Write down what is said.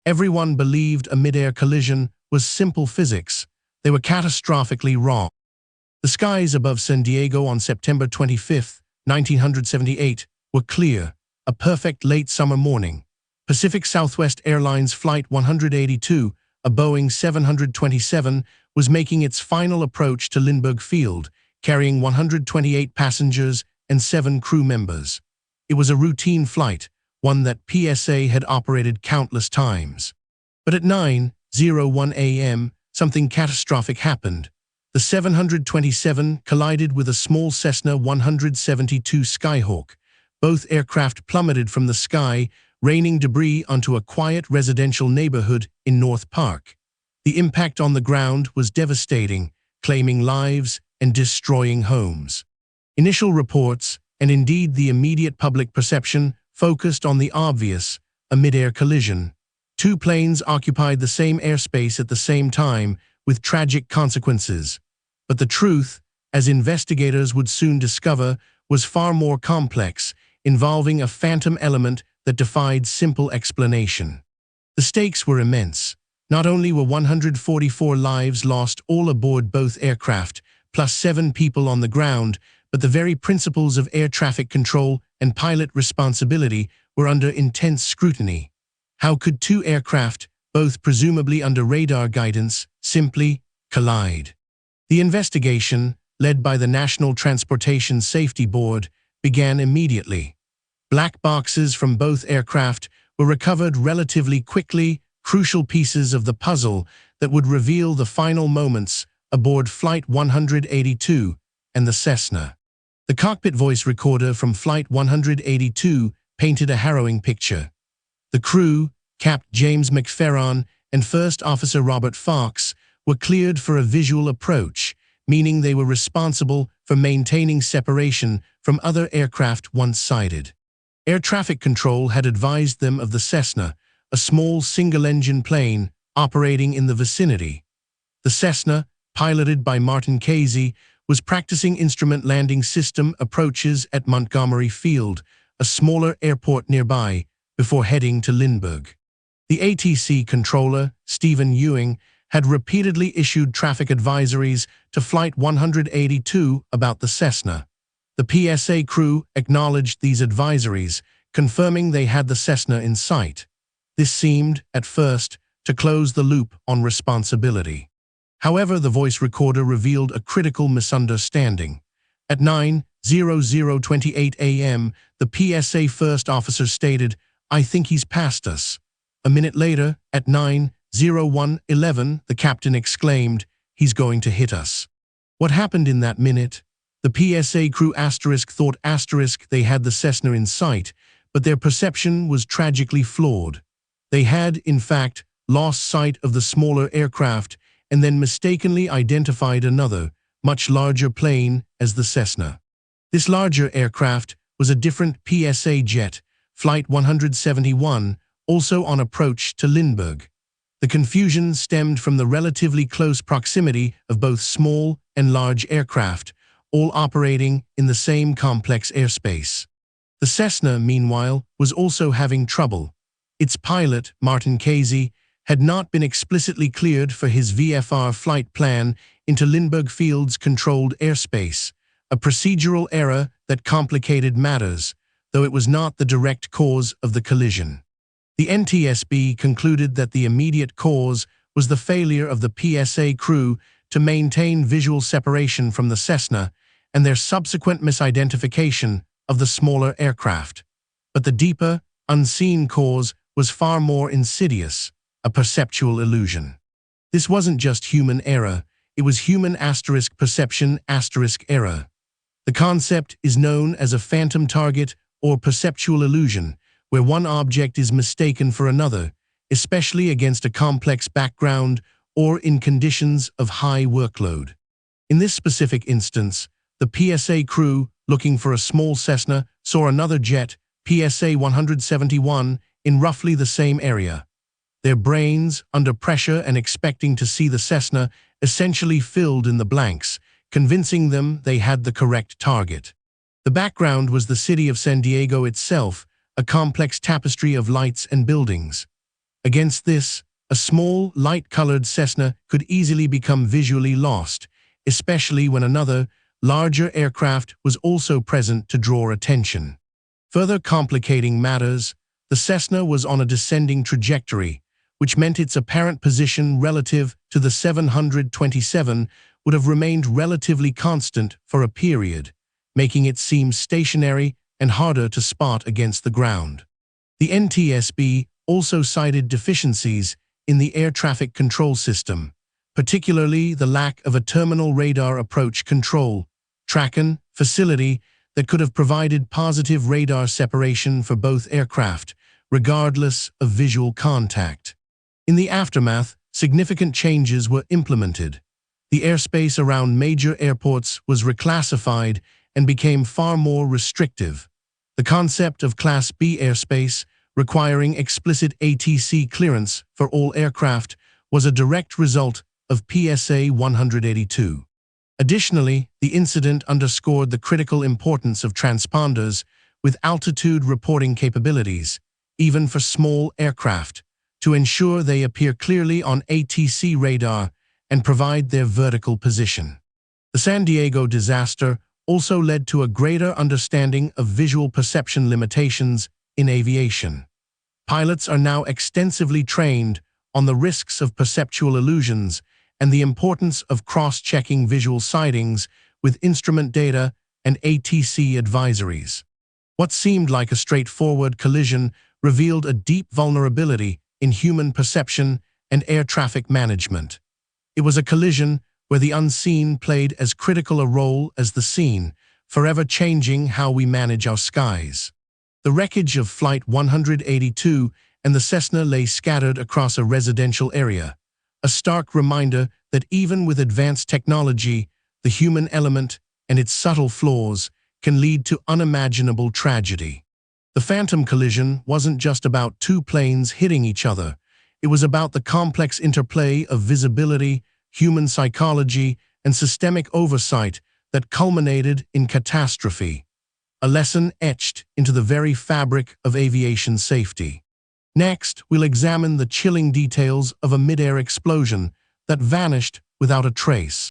Everyone believed a mid-air collision was simple physics. They were catastrophically wrong. The skies above San Diego on September 25, 1978, were clear, a perfect late summer morning. Pacific Southwest Airlines Flight 182, a Boeing 727, was making its final approach to Lindbergh Field, carrying 128 passengers and 7 crew members. It was a routine flight, one that PSA had operated countless times. But at 9:01 a.m., something catastrophic happened. The 727 collided with a small Cessna 172 Skyhawk. Both aircraft plummeted from the sky, raining debris onto a quiet residential neighborhood in North Park. The impact on the ground was devastating, claiming lives and destroying homes. Initial reports, and indeed the immediate public perception, focused on the obvious, a mid-air collision. 2 planes occupied the same airspace at the same time, with tragic consequences. But the truth, as investigators would soon discover, was far more complex, involving a phantom element that defied simple explanation. The stakes were immense. Not only were 144 lives lost all aboard both aircraft, plus 7 people on the ground, but the very principles of air traffic control and pilot responsibility were under intense scrutiny. How could 2 aircraft, both presumably under radar guidance, simply collide? The investigation, led by the National Transportation Safety Board, began immediately. Black boxes from both aircraft were recovered relatively quickly, crucial pieces of the puzzle that would reveal the final moments aboard Flight 182 and the Cessna. The cockpit voice recorder from Flight 182 painted a harrowing picture. The crew, Capt. James McFerron and First Officer Robert Fox, were cleared for a visual approach, meaning they were responsible for maintaining separation from other aircraft once sighted. Air traffic control had advised them of the Cessna, a small single-engine plane operating in the vicinity. The Cessna, piloted by Martin Casey, was practicing instrument landing system approaches at Montgomery Field, a smaller airport nearby, before heading to Lindbergh. The ATC controller, Stephen Ewing, had repeatedly issued traffic advisories to Flight 182 about the Cessna. The PSA crew acknowledged these advisories, confirming they had the Cessna in sight. This seemed, at first, to close the loop on responsibility. However, the voice recorder revealed a critical misunderstanding. At 9:0028 a.m., the PSA first officer stated, "I think he's passed us." A minute later, at 9:01:11, the captain exclaimed, "He's going to hit us." What happened in that minute? The PSA crew thought they had the Cessna in sight, but their perception was tragically flawed. They had, in fact, lost sight of the smaller aircraft and then mistakenly identified another, much larger plane as the Cessna. This larger aircraft was a different PSA jet, Flight 171, also on approach to Lindbergh. The confusion stemmed from the relatively close proximity of both small and large aircraft, all operating in the same complex airspace. The Cessna, meanwhile, was also having trouble. Its pilot, Martin Casey, had not been explicitly cleared for his VFR flight plan into Lindbergh Field's controlled airspace, a procedural error that complicated matters, though it was not the direct cause of the collision. The NTSB concluded that the immediate cause was the failure of the PSA crew to maintain visual separation from the Cessna and their subsequent misidentification of the smaller aircraft. But the deeper, unseen cause was far more insidious, a perceptual illusion. This wasn't just human error, it was human perception error. The concept is known as a phantom target or perceptual illusion, where one object is mistaken for another, especially against a complex background or in conditions of high workload. In this specific instance, the PSA crew, looking for a small Cessna, saw another jet, PSA 171, in roughly the same area. Their brains, under pressure and expecting to see the Cessna, essentially filled in the blanks, convincing them they had the correct target. The background was the city of San Diego itself, a complex tapestry of lights and buildings. Against this, a small, light-colored Cessna could easily become visually lost, especially when another, larger aircraft was also present to draw attention. Further complicating matters, the Cessna was on a descending trajectory, which meant its apparent position relative to the 727 would have remained relatively constant for a period, making it seem stationary and harder to spot against the ground. The NTSB also cited deficiencies in the air traffic control system, particularly the lack of a terminal radar approach control (TRACON) facility that could have provided positive radar separation for both aircraft, regardless of visual contact. In the aftermath, significant changes were implemented. The airspace around major airports was reclassified and became far more restrictive. The concept of Class B airspace, requiring explicit ATC clearance for all aircraft, was a direct result of PSA 182. Additionally, the incident underscored the critical importance of transponders with altitude reporting capabilities, even for small aircraft, to ensure they appear clearly on ATC radar and provide their vertical position. The San Diego disaster also led to a greater understanding of visual perception limitations in aviation. Pilots are now extensively trained on the risks of perceptual illusions and the importance of cross-checking visual sightings with instrument data and ATC advisories. What seemed like a straightforward collision revealed a deep vulnerability in human perception and air traffic management. It was a collision where the unseen played as critical a role as the seen, forever changing how we manage our skies. The wreckage of Flight 182 and the Cessna lay scattered across a residential area, a stark reminder that even with advanced technology, the human element and its subtle flaws can lead to unimaginable tragedy. The phantom collision wasn't just about two planes hitting each other. It was about the complex interplay of visibility, human psychology, and systemic oversight that culminated in catastrophe, a lesson etched into the very fabric of aviation safety. Next, we'll examine the chilling details of a mid-air explosion that vanished without a trace.